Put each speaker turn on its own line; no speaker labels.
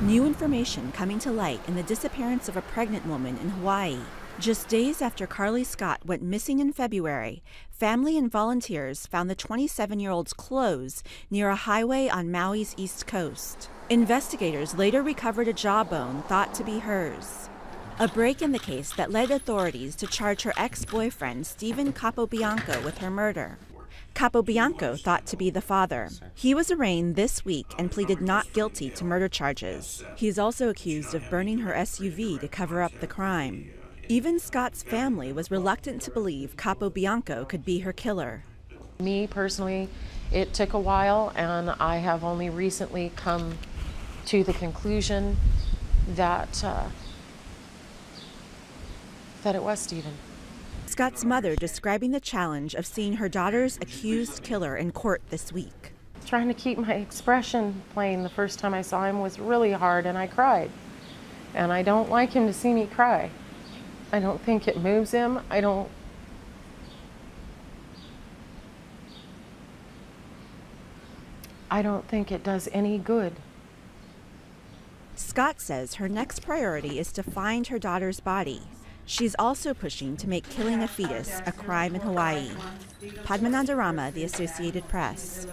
New information coming to light in the disappearance of a pregnant woman in Hawaii. Just days after Carly Scott went missing in February, family and volunteers found the 27-year-old's clothes near a highway on Maui's east coast. Investigators later recovered a jawbone thought to be hers. A break in the case that led authorities to charge her ex-boyfriend, Stephen Capobianco, with her murder. Capobianco thought to be the father. He was arraigned this week and pleaded not guilty to murder charges. He's also accused of burning her SUV to cover up the crime. Even Scott's family was reluctant to believe Capobianco could be her killer.
Me personally, it took a while, and I have only recently come to the conclusion that it was Stephen.
Scott's mother describing the challenge of seeing her daughter's accused killer in court this week.
Trying to keep my expression plain the first time I saw him was really hard, and I cried. And I don't like him to see me cry. I don't think it moves him. I don't think it does any good.
Scott says her next priority is to find her daughter's body. She's also pushing to make killing a fetus a crime in Hawaii. Padmananda Rama, The Associated Press.